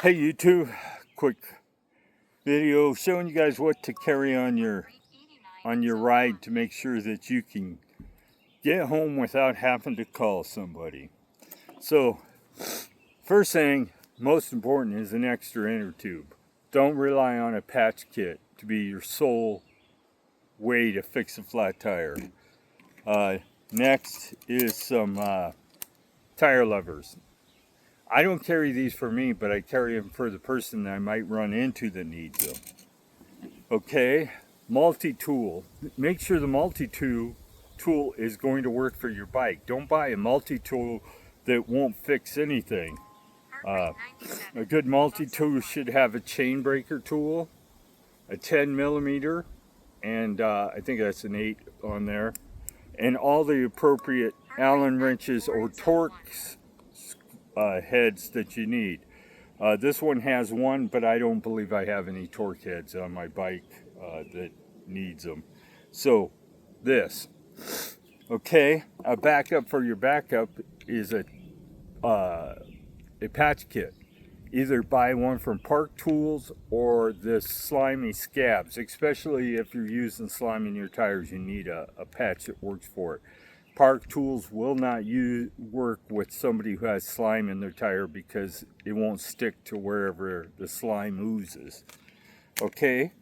Hey YouTube, quick video showing you guys what to carry on your ride to make sure that you can get home without having to call somebody. So, first thing, most important, is an extra inner tube. Don't rely on a patch kit to be your sole way to fix a flat tire. Next is some tire levers. I don't carry these for me, but I carry them for the person that I might run into that needs them. Okay, multi-tool. Make sure the multi-tool is going to work for your bike. Don't buy a multi-tool that won't fix anything. A good multi-tool should have a chain breaker tool, a 10 millimeter, and I think that's an 8 on there, and all the appropriate Allen wrenches or Torx heads that you need. This one has one, but I don't believe I have any torque heads on my bike that needs them. So this, okay, a backup for your backup is a patch kit. Either buy one from Park Tools or the slimy scabs. Especially if you're using slime in your tires, you need a patch that works for it. Park Tools will not work with somebody who has slime in their tire because it won't stick to wherever the slime oozes. Okay,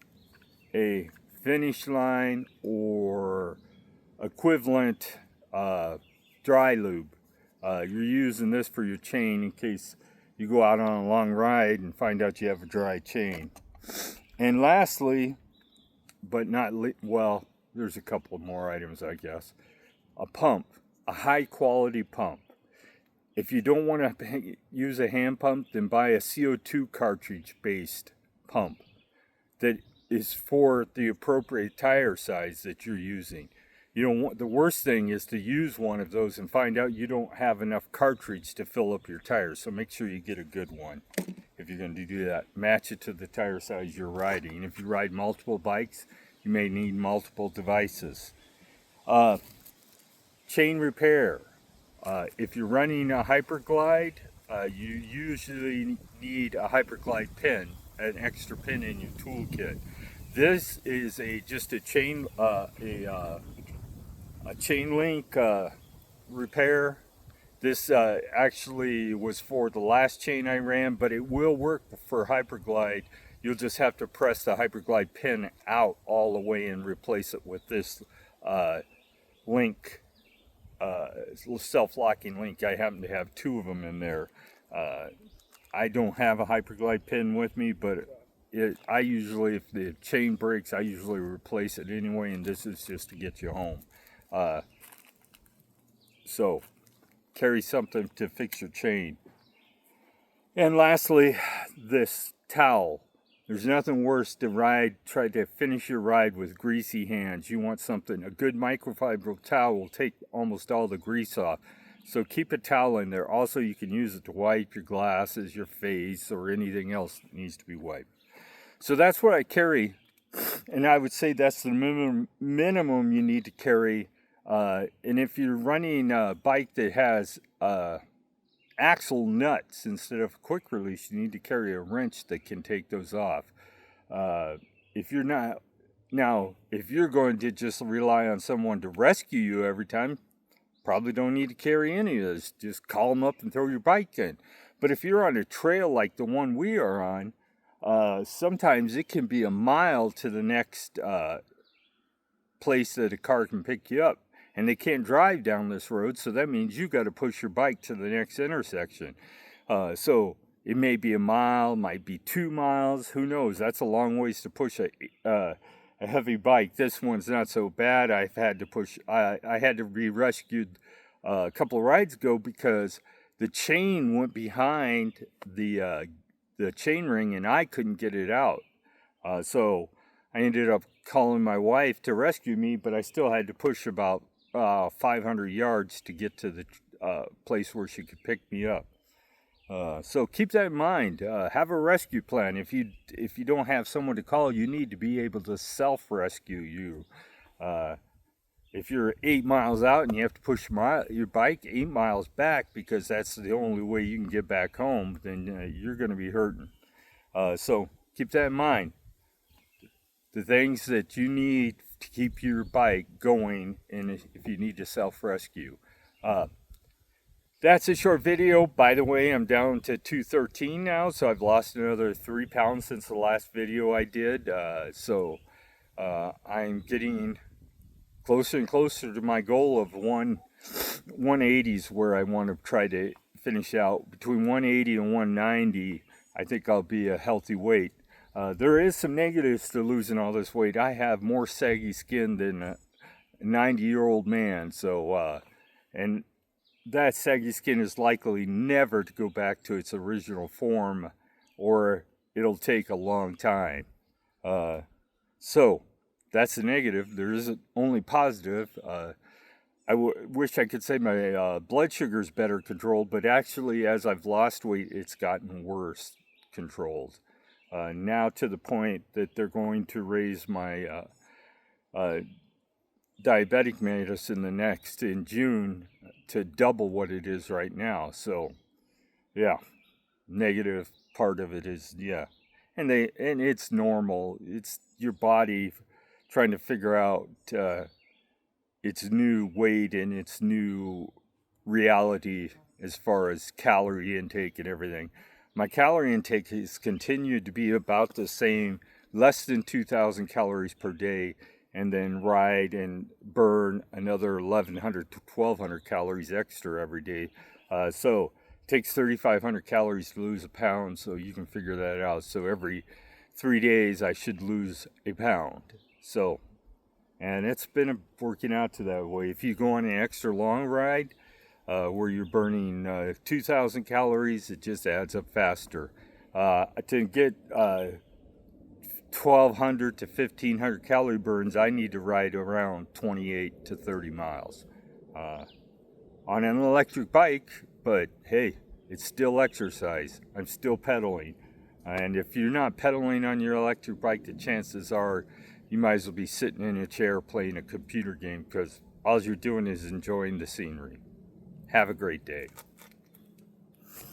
a finish line or equivalent dry lube. You're using this for your chain in case you go out on a long ride and find out you have a dry chain. And lastly, but not well, there's a couple more items, I guess. A pump, a high quality pump. If you don't want to use a hand pump, then buy a CO2 cartridge based pump that is for the appropriate tire size that you're using. You don't want, the worst thing is to use one of those and find out you don't have enough cartridge to fill up your tires. So make sure you get a good one if you're going to do that. Match it to the tire size you're riding. If you ride multiple bikes, you may need multiple devices. Chain repair. If you're running a Hyperglide, you usually need a Hyperglide pin, an extra pin in your toolkit. This is just a chain link repair. This actually was for the last chain I ran, but it will work for Hyperglide. You'll just have to press the Hyperglide pin out all the way and replace it with this link. Self-locking link. I happen to have two of them in there. I don't have a Hyperglide pin with me, but I usually, if the chain breaks, I usually replace it anyway, and this is just to get you home. So carry something to fix your chain. And lastly, this towel. There's nothing worse to try to finish your ride with greasy hands. You want something, a good microfiber towel will take almost all the grease off. So keep a towel in there. Also, you can use it to wipe your glasses, your face, or anything else that needs to be wiped. So that's what I carry. And I would say that's the minimum you need to carry. And if you're running a bike that has axle nuts instead of quick release, you need to carry a wrench that can take those off. If you're going to just rely on someone to rescue you every time, probably don't need to carry any of this. Just call them up and throw your bike in. But if you're on a trail like the one we are on, sometimes it can be a mile to the next place that a car can pick you up. And they can't drive down this road, so that means you got to push your bike to the next intersection. So it may be a mile, might be 2 miles, who knows? That's a long ways to push a heavy bike. This one's not so bad. I had to be rescued a couple of rides ago because the chain went behind the chain ring and I couldn't get it out. So I ended up calling my wife to rescue me, but I still had to push about 500 yards to get to the place where she could pick me up. So keep that in mind. Have a rescue plan. If you don't have someone to call, you need to be able to self-rescue you. If you're 8 miles out and you have to push your bike 8 miles back because that's the only way you can get back home, then you're going to be hurting. So keep that in mind. The things that you need to keep your bike going, and if you need to self-rescue. That's a short video. By the way, I'm down to 213 now, so I've lost another 3 pounds since the last video I did. I'm getting closer and closer to my goal of 180s, where I want to try to finish out between 180 and 190. I think I'll be a healthy weight. There is some negatives to losing all this weight. I have more saggy skin than a 90-year-old man, so and that saggy skin is likely never to go back to its original form, or it'll take a long time. So that's the negative. There isn't only positive. I wish I could say my blood sugar is better controlled, but actually as I've lost weight, it's gotten worse controlled. Now to the point that they're going to raise my diabetic medicine in June to double what it is right now. So yeah, negative part of it is, yeah, and it's normal. It's your body trying to figure out its new weight and its new reality as far as calorie intake and everything. My calorie intake has continued to be about the same, less than 2,000 calories per day, and then ride and burn another 1,100 to 1,200 calories extra every day. So it takes 3,500 calories to lose a pound, so you can figure that out. So every 3 days I should lose a pound. So, and it's been working out to that way. If you go on an extra long ride where you're burning 2,000 calories, it just adds up faster. To get 1,200 to 1,500 calorie burns, I need to ride around 28 to 30 miles on an electric bike. But hey, it's still exercise. I'm still pedaling. And if you're not pedaling on your electric bike, the chances are you might as well be sitting in a chair playing a computer game, because all you're doing is enjoying the scenery. Have a great day.